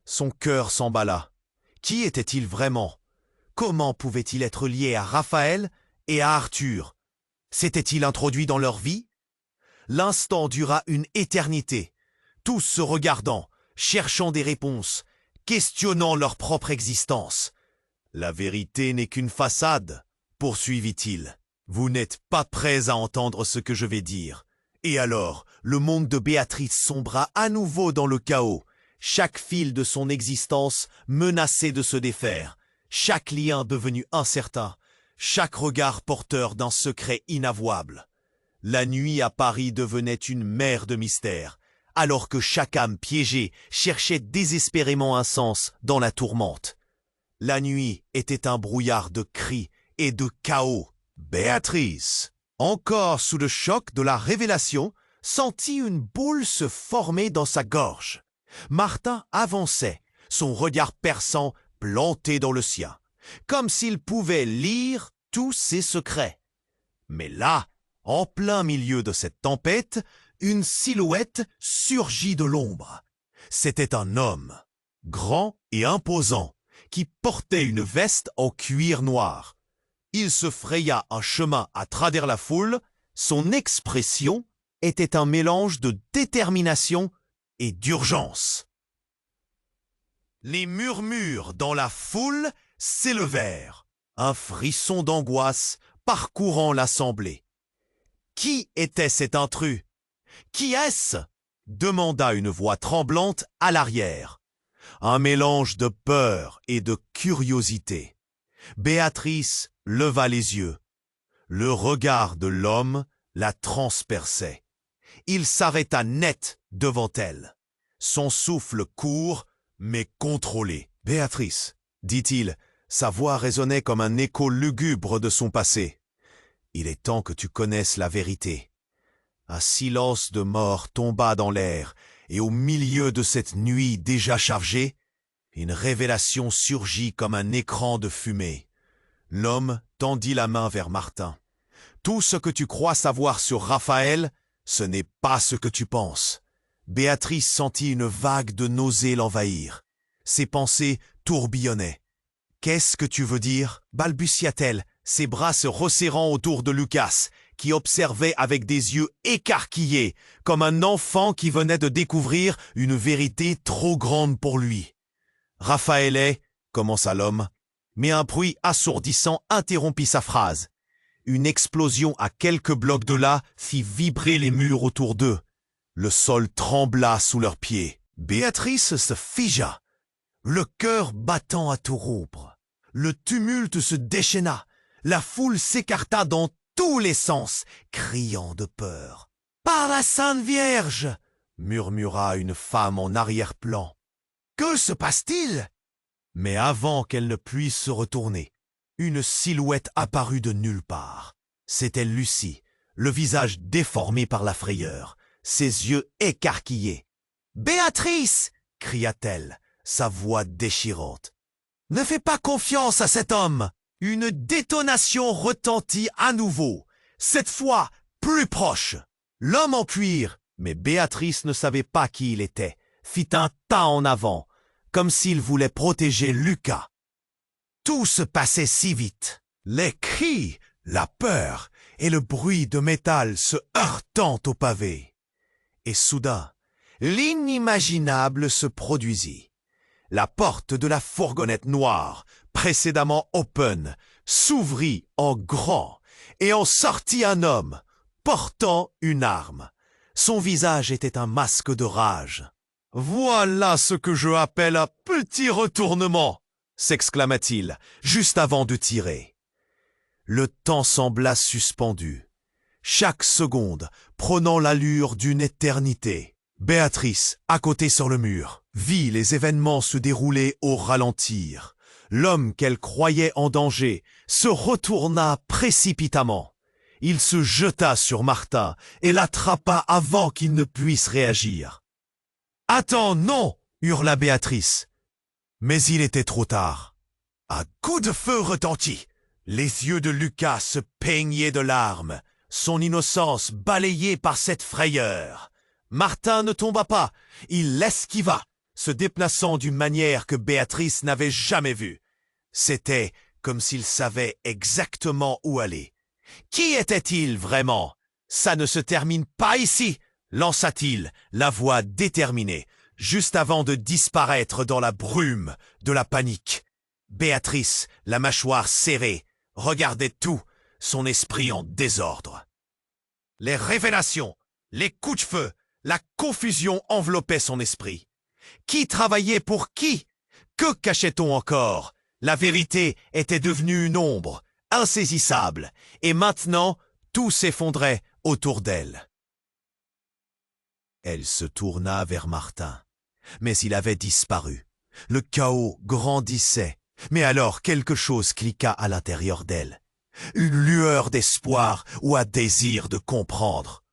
Son cœur s'emballa. Qui était-il vraiment? Comment pouvait-il être lié à Raphaël et à Arthur? S'était-il introduit dans leur vie? L'instant dura une éternité, tous se regardant, cherchant des réponses, questionnant leur propre existence. « La vérité n'est qu'une façade », poursuivit-il. « Vous n'êtes pas prêts à entendre ce que je vais dire. » Et alors, le monde de Béatrice sombra à nouveau dans le chaos. Chaque fil de son existence menaçait de se défaire, chaque lien devenu incertain, chaque regard porteur d'un secret inavouable. La nuit à Paris devenait une mer de mystères, alors que chaque âme piégée cherchait désespérément un sens dans la tourmente. La nuit était un brouillard de cris et de chaos. Béatrice, encore sous le choc de la révélation, sentit une boule se former dans sa gorge. Martin avançait, son regard perçant planté dans le sien, comme s'il pouvait lire tous ses secrets. Mais là, en plein milieu de cette tempête, une silhouette surgit de l'ombre. C'était un homme, grand et imposant, qui portait une veste en cuir noir. Il se fraya un chemin à travers la foule. Son expression était un mélange de détermination et d'urgence. Les murmures dans la foule s'élevèrent, un frisson d'angoisse parcourant l'assemblée. Qui était cet intrus? Qui est-ce? Demanda une voix tremblante à l'arrière. Un mélange de peur et de curiosité. Béatrice leva les yeux. Le regard de l'homme la transperçait. Il s'arrêta net devant elle. Son souffle court, mais contrôlé. « Béatrice, dit-il, sa voix résonnait comme un écho lugubre de son passé. Il est temps que tu connaisses la vérité. » Un silence de mort tomba dans l'air, et au milieu de cette nuit déjà chargée, une révélation surgit comme un écran de fumée. L'homme tendit la main vers Martin. « Tout ce que tu crois savoir sur Raphaël, ce n'est pas ce que tu penses. » Béatrice sentit une vague de nausée l'envahir. Ses pensées tourbillonnaient. « Qu'est-ce que tu veux dire ?» balbutia-t-elle, ses bras se resserrant autour de Lucas, qui observait avec des yeux écarquillés, comme un enfant qui venait de découvrir une vérité trop grande pour lui. « Raphaël est, » commença l'homme, mais un bruit assourdissant interrompit sa phrase. Une explosion à quelques blocs de là fit vibrer les murs autour d'eux. Le sol trembla sous leurs pieds. Béatrice se figea, le cœur battant à tout rompre. Le tumulte se déchaîna. La foule s'écarta dans tous les sens, criant de peur. « Par la Sainte Vierge !» murmura une femme en arrière-plan. « Que se passe-t-il » Mais avant qu'elle ne puisse se retourner, une silhouette apparut de nulle part. C'était Lucie, le visage déformé par la frayeur, ses yeux écarquillés. « Béatrice !» cria-t-elle, sa voix déchirante. « Ne fais pas confiance à cet homme !» Une détonation retentit à nouveau, cette fois plus proche. L'homme en cuir, mais Béatrice ne savait pas qui il était, fit un pas en avant, comme s'il voulait protéger Lucas. Tout se passait si vite. Les cris, la peur et le bruit de métal se heurtant au pavé. Et soudain, l'inimaginable se produisit. La porte de la fourgonnette noire, précédemment open, s'ouvrit en grand et en sortit un homme, portant une arme. Son visage était un masque de rage. « Voilà ce que je appelle un petit retournement !» s'exclama-t-il, juste avant de tirer. Le temps sembla suspendu, chaque seconde prenant l'allure d'une éternité. Béatrice, à côté sur le mur, vit les événements se dérouler au ralentir. L'homme qu'elle croyait en danger se retourna précipitamment. Il se jeta sur Martin et l'attrapa avant qu'il ne puisse réagir. « Attends, non !» hurla Béatrice. Mais il était trop tard. Un coup de feu retentit. Les yeux de Lucas se peignaient de larmes, son innocence balayée par cette frayeur. Martin ne tomba pas, il l'esquiva, se déplaçant d'une manière que Béatrice n'avait jamais vue. C'était comme s'il savait exactement où aller. Qui était-il vraiment? Ça ne se termine pas ici, lança-t-il, la voix déterminée, juste avant de disparaître dans la brume de la panique. Béatrice, la mâchoire serrée, regardait tout, son esprit en désordre. Les révélations, les coups de feu, la confusion enveloppait son esprit. Qui travaillait pour qui? Que cachait-on encore? La vérité était devenue une ombre, insaisissable, et maintenant tout s'effondrait autour d'elle. Elle se tourna vers Martin, mais il avait disparu. Le chaos grandissait, mais alors quelque chose cliqua à l'intérieur d'elle. Une lueur d'espoir ou un désir de comprendre.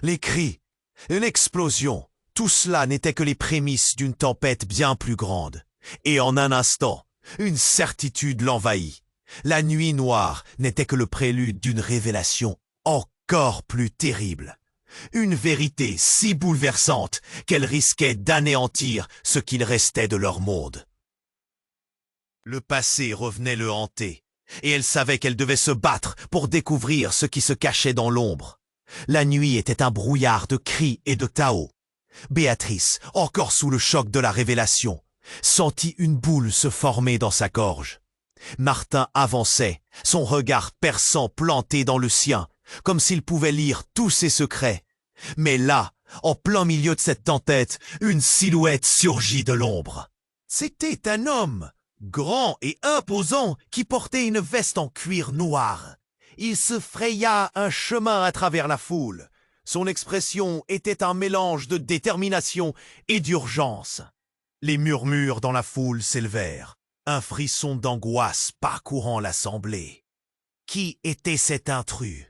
Les cris, une explosion, tout cela n'était que les prémices d'une tempête bien plus grande. Et en un instant, une certitude l'envahit. La nuit noire n'était que le prélude d'une révélation encore plus terrible. Une vérité si bouleversante qu'elle risquait d'anéantir ce qu'il restait de leur monde. Le passé revenait le hanter, et elle savait qu'elle devait se battre pour découvrir ce qui se cachait dans l'ombre. La nuit était un brouillard de cris et de Tao. Béatrice, encore sous le choc de la révélation, sentit une boule se former dans sa gorge. Martin avançait, son regard perçant planté dans le sien, comme s'il pouvait lire tous ses secrets. Mais là, en plein milieu de cette tempête, une silhouette surgit de l'ombre. C'était un homme, grand et imposant, qui portait une veste en cuir noir. Il se fraya un chemin à travers la foule. Son expression était un mélange de détermination et d'urgence. Les murmures dans la foule s'élevèrent, un frisson d'angoisse parcourant l'assemblée. Qui était cet intrus?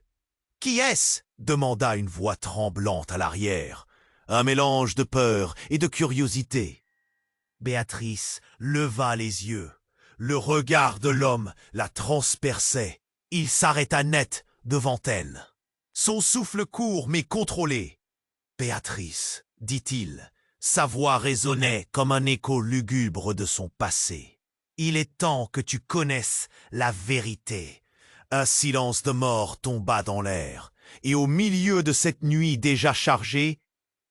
Qui est-ce? Demanda une voix tremblante à l'arrière, un mélange de peur et de curiosité. Béatrice leva les yeux. Le regard de l'homme la transperçait. Il s'arrêta net devant elle. Son souffle court mais contrôlé. « Béatrice, dit-il, sa voix résonnait comme un écho lugubre de son passé. Il est temps que tu connaisses la vérité. » Un silence de mort tomba dans l'air, et au milieu de cette nuit déjà chargée,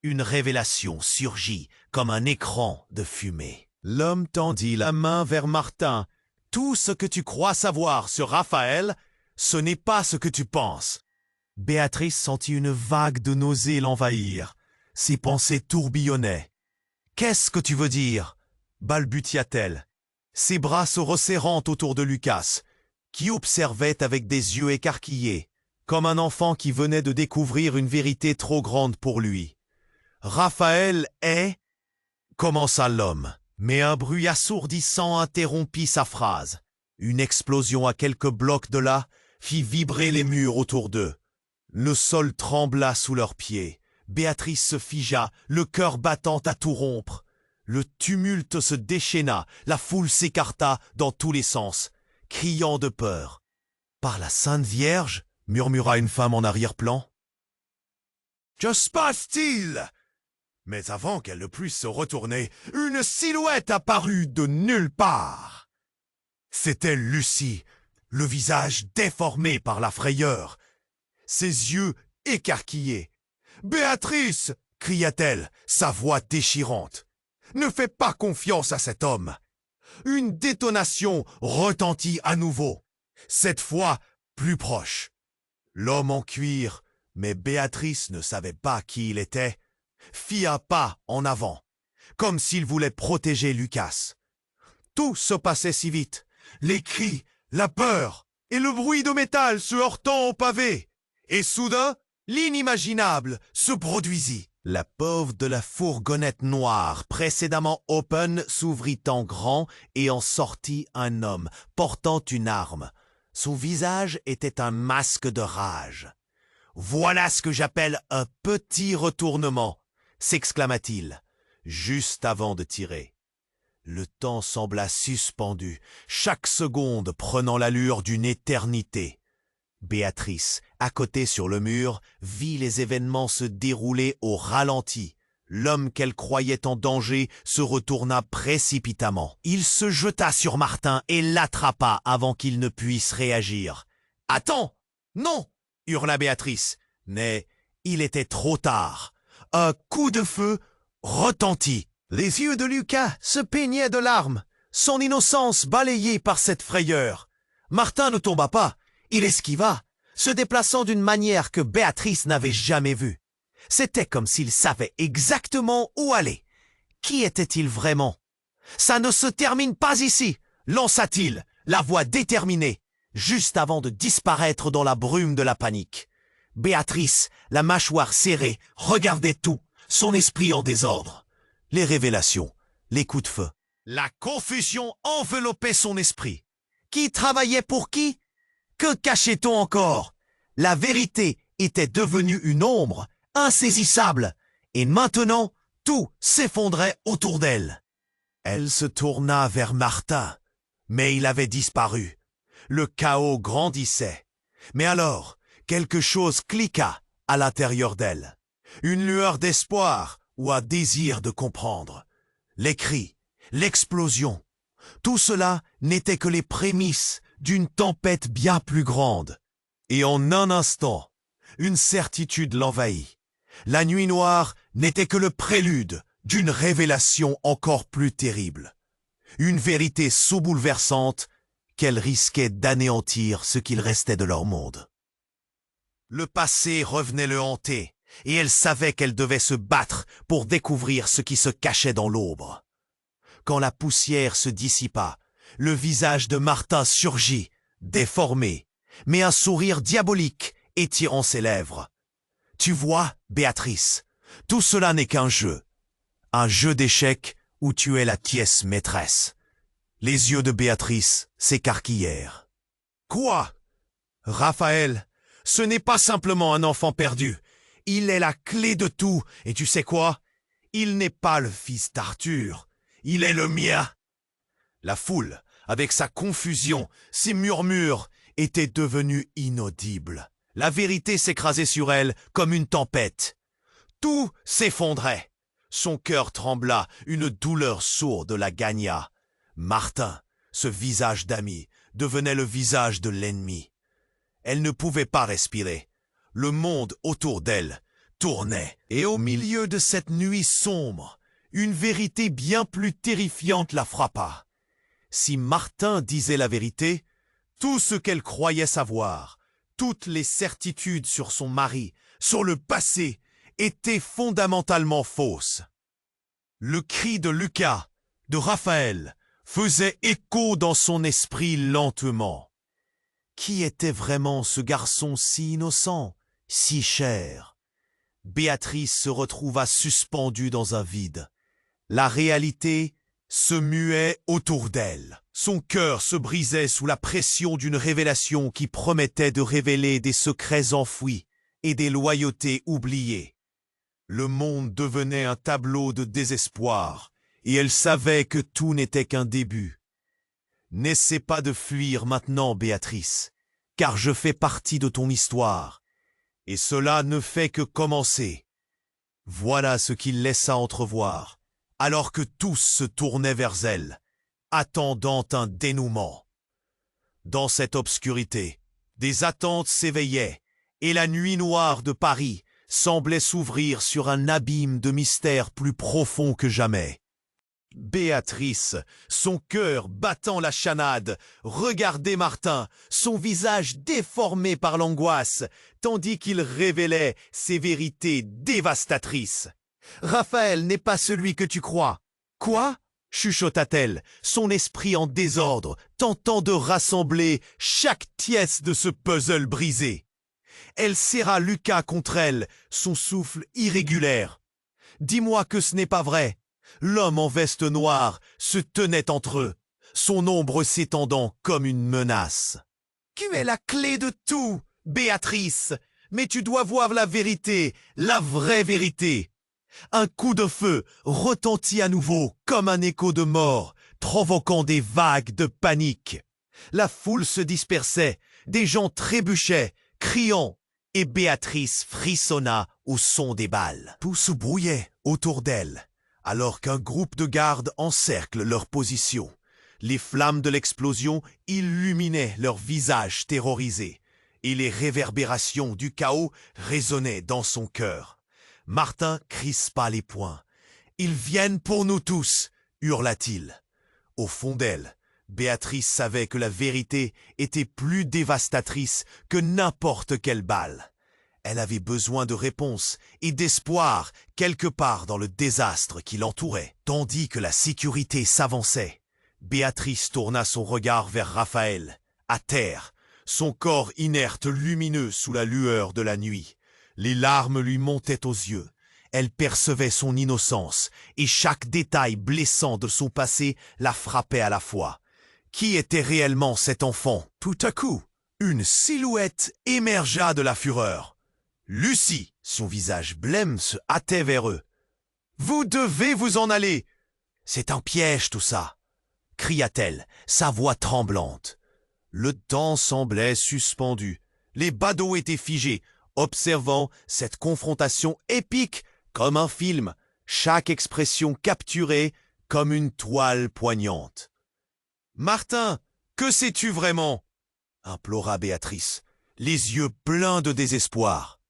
une révélation surgit comme un écran de fumée. L'homme tendit la main vers Martin. « Tout ce que tu crois savoir sur Raphaël, ce n'est pas ce que tu penses. » Béatrice sentit une vague de nausée l'envahir. Ses pensées tourbillonnaient. « Qu'est-ce que tu veux dire ?» balbutia-t-elle, ses bras se resserrant autour de Lucas, qui observait avec des yeux écarquillés, comme un enfant qui venait de découvrir une vérité trop grande pour lui. « Raphaël est... » commença l'homme, mais un bruit assourdissant interrompit sa phrase. Une explosion à quelques blocs de là fit vibrer les murs autour d'eux. Le sol trembla sous leurs pieds. Béatrice se figea, le cœur battant à tout rompre. Le tumulte se déchaîna, la foule s'écarta dans tous les sens, criant de peur. « Par la Sainte Vierge !» murmura une femme en arrière-plan. « Que se passe-t-il » Mais avant qu'elle ne puisse se retourner, une silhouette apparut de nulle part. C'était Lucie, le visage déformé par la frayeur, ses yeux écarquillés. « Béatrice !» cria-t-elle, sa voix déchirante. « Ne fais pas confiance à cet homme !» Une détonation retentit à nouveau, cette fois plus proche. L'homme en cuir, mais Béatrice ne savait pas qui il était, fit un pas en avant, comme s'il voulait protéger Lucas. Tout se passait si vite, les cris, la peur et le bruit de métal se heurtant au pavé. Et soudain, l'inimaginable se produisit. La porte de la fourgonnette noire, précédemment open, s'ouvrit en grand et en sortit un homme, portant une arme. Son visage était un masque de rage. « Voilà ce que j'appelle un petit retournement !» s'exclama-t-il, juste avant de tirer. Le temps sembla suspendu, chaque seconde prenant l'allure d'une éternité. Béatrice, à côté sur le mur, vit les événements se dérouler au ralenti. L'homme qu'elle croyait en danger se retourna précipitamment. Il se jeta sur Martin et l'attrapa avant qu'il ne puisse réagir. « Attends! Non !» hurla Béatrice. Mais il était trop tard. Un coup de feu retentit. Les yeux de Lucas se peignaient de larmes, son innocence balayée par cette frayeur. Martin ne tomba pas. Il esquiva, se déplaçant d'une manière que Béatrice n'avait jamais vue. C'était comme s'il savait exactement où aller. Qui était-il vraiment? « Ça ne se termine pas ici !» lança-t-il, la voix déterminée, juste avant de disparaître dans la brume de la panique. Béatrice, la mâchoire serrée, regardait tout, son esprit en désordre. Les révélations, les coups de feu. La confusion enveloppait son esprit. Qui travaillait pour qui? Que cachait-on encore? La vérité était devenue une ombre, insaisissable, et maintenant, tout s'effondrait autour d'elle. Elle se tourna vers Martin, mais il avait disparu. Le chaos grandissait. Mais alors, quelque chose cliqua à l'intérieur d'elle. Une lueur d'espoir ou un désir de comprendre. Les cris, l'explosion. Tout cela n'était que les prémices d'une tempête bien plus grande. Et en un instant, une certitude l'envahit. La nuit noire n'était que le prélude d'une révélation encore plus terrible. Une vérité si bouleversante qu'elle risquait d'anéantir ce qu'il restait de leur monde. Le passé revenait le hanter, et elle savait qu'elle devait se battre pour découvrir ce qui se cachait dans l'ombre. Quand la poussière se dissipa, le visage de Martin surgit, déformé, mais un sourire diabolique étirant ses lèvres. « Tu vois, Béatrice, tout cela n'est qu'un jeu d'échecs où tu es la pièce maîtresse. » Les yeux de Béatrice s'écarquillèrent. « Quoi? Raphaël, ce n'est pas simplement un enfant perdu. Il est la clé de tout, et tu sais quoi? Il n'est pas le fils d'Arthur, il est le mien. » La foule, avec sa confusion, ses murmures, était devenue inaudible. La vérité s'écrasait sur elle comme une tempête. Tout s'effondrait. Son cœur trembla, une douleur sourde la gagna. Martin, ce visage d'ami, devenait le visage de l'ennemi. Elle ne pouvait pas respirer. Le monde autour d'elle tournait. Et au milieu de cette nuit sombre, une vérité bien plus terrifiante la frappa. Si Martin disait la vérité, tout ce qu'elle croyait savoir, toutes les certitudes sur son mari, sur le passé, étaient fondamentalement fausses. Le cri de Lucas, de Raphaël, faisait écho dans son esprit lentement. Qui était vraiment ce garçon si innocent, si cher? Béatrice se retrouva suspendue dans un vide. La réalité se muait autour d'elle. Son cœur se brisait sous la pression d'une révélation qui promettait de révéler des secrets enfouis et des loyautés oubliées. Le monde devenait un tableau de désespoir, et elle savait que tout n'était qu'un début. N'essaie pas de fuir maintenant, Béatrice, car je fais partie de ton histoire, et cela ne fait que commencer. Voilà ce qu'il laissa entrevoir, alors que tous se tournaient vers elle, attendant un dénouement. Dans cette obscurité, des attentes s'éveillaient, et la nuit noire de Paris semblait s'ouvrir sur un abîme de mystère plus profond que jamais. Béatrice, son cœur battant la chanade, regardait Martin, son visage déformé par l'angoisse, tandis qu'il révélait ses vérités dévastatrices. « Raphaël n'est pas celui que tu crois. »« Quoi ?» chuchota-t-elle, son esprit en désordre, tentant de rassembler chaque pièce de ce puzzle brisé. Elle serra Lucas contre elle, son souffle irrégulier. « Dis-moi que ce n'est pas vrai. » L'homme en veste noire se tenait entre eux, son ombre s'étendant comme une menace. « Tu es la clé de tout, Béatrice, mais tu dois voir la vérité, la vraie vérité. » Un coup de feu retentit à nouveau comme un écho de mort, provoquant des vagues de panique. La foule se dispersait, des gens trébuchaient, criant, et Béatrice frissonna au son des balles. Tout se brouillait autour d'elle, alors qu'un groupe de gardes encercle leur position. Les flammes de l'explosion illuminaient leurs visages terrorisés, et les réverbérations du chaos résonnaient dans son cœur. Martin crispa les poings. « Ils viennent pour nous tous !» hurla-t-il. Au fond d'elle, Béatrice savait que la vérité était plus dévastatrice que n'importe quelle balle. Elle avait besoin de réponses et d'espoir quelque part dans le désastre qui l'entourait. Tandis que la sécurité s'avançait, Béatrice tourna son regard vers Raphaël, à terre, son corps inerte lumineux sous la lueur de la nuit. Les larmes lui montaient aux yeux. Elle percevait son innocence, et chaque détail blessant de son passé la frappait à la fois. Qui était réellement cet enfant? Tout à coup, une silhouette émergea de la fureur. Lucie, son visage blême, se hâtait vers eux. « Vous devez vous en aller !»« C'est un piège tout ça !» cria-t-elle, sa voix tremblante. Le temps semblait suspendu. Les badauds étaient figés, observant cette confrontation épique comme un film, chaque expression capturée comme une toile poignante. « Martin, que sais-tu vraiment ?» implora Béatrice, les yeux pleins de désespoir.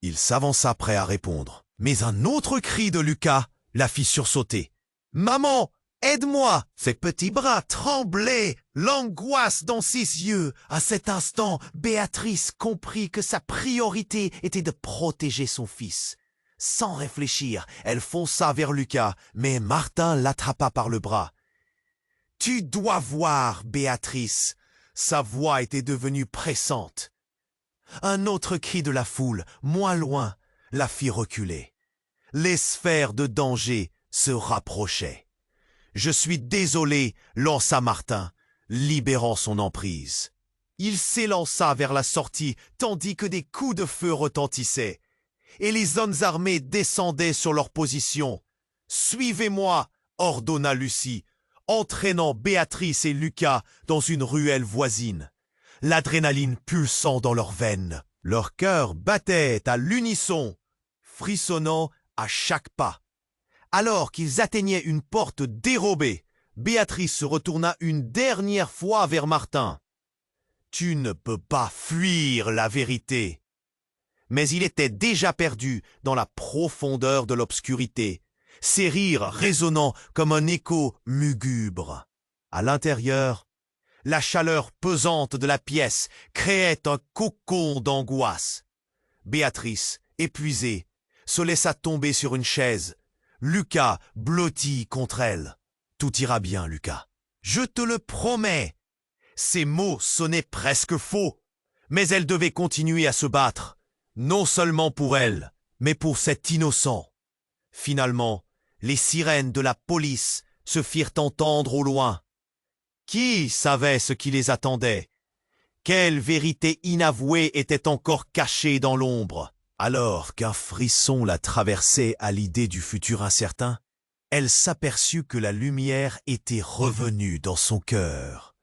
Il s'avança prêt à répondre, mais un autre cri de Lucas la fit sursauter. « Maman, aide-moi !» Ses petits bras tremblaient, l'angoisse dans ses yeux. À cet instant, Béatrice comprit que sa priorité était de protéger son fils. Sans réfléchir, elle fonça vers Lucas, mais Martin l'attrapa par le bras. « Tu dois voir, Béatrice !» Sa voix était devenue pressante. Un autre cri de la foule, moins loin, la fit reculer. Les sphères de danger se rapprochaient. « Je suis désolé » lança Martin, libérant son emprise. Il s'élança vers la sortie tandis que des coups de feu retentissaient. Et les hommes armés descendaient sur leur position. « Suivez-moi » ordonna Lucie, entraînant Béatrice et Lucas dans une ruelle voisine. L'adrénaline pulsant dans leurs veines. Leur cœur battait à l'unisson, frissonnant à chaque pas. Alors qu'ils atteignaient une porte dérobée, Béatrice se retourna une dernière fois vers Martin. « Tu ne peux pas fuir la vérité !» Mais il était déjà perdu dans la profondeur de l'obscurité, ses rires résonnant comme un écho lugubre. À l'intérieur, la chaleur pesante de la pièce créait un cocon d'angoisse. Béatrice, épuisée, se laissa tomber sur une chaise. Lucas blotti contre elle. « Tout ira bien, Lucas. Je te le promets. » Ces mots sonnaient presque faux, mais elle devait continuer à se battre, non seulement pour elle, mais pour cet innocent. Finalement, les sirènes de la police se firent entendre au loin. Qui savait ce qui les attendait? Quelle vérité inavouée était encore cachée dans l'ombre? Alors qu'un frisson la traversait à l'idée du futur incertain, elle s'aperçut que la lumière était revenue dans son cœur.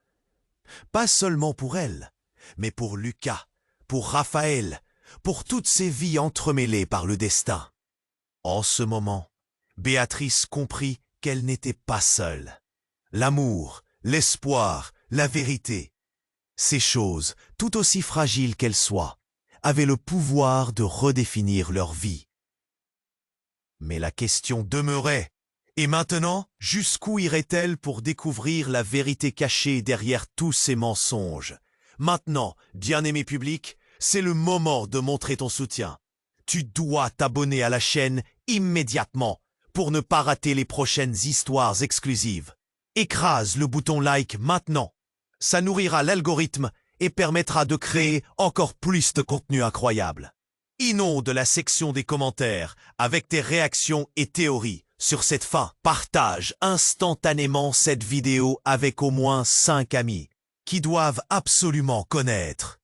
Pas seulement pour elle, mais pour Lucas, pour Raphaël, pour toutes ces vies entremêlées par le destin. En ce moment, Béatrice comprit qu'elle n'était pas seule. L'amour, l'espoir, la vérité, ces choses, tout aussi fragiles qu'elles soient, avaient le pouvoir de redéfinir leur vie. Mais la question demeurait. Et maintenant, jusqu'où irait-elle pour découvrir la vérité cachée derrière tous ces mensonges? Maintenant, bien-aimé public, c'est le moment de montrer ton soutien. Tu dois t'abonner à la chaîne immédiatement pour ne pas rater les prochaines histoires exclusives. Écrase le bouton like maintenant. Ça nourrira l'algorithme et permettra de créer encore plus de contenu incroyable. Inonde la section des commentaires avec tes réactions et théories sur cette fin. Partage instantanément cette vidéo avec au moins 5 amis qui doivent absolument connaître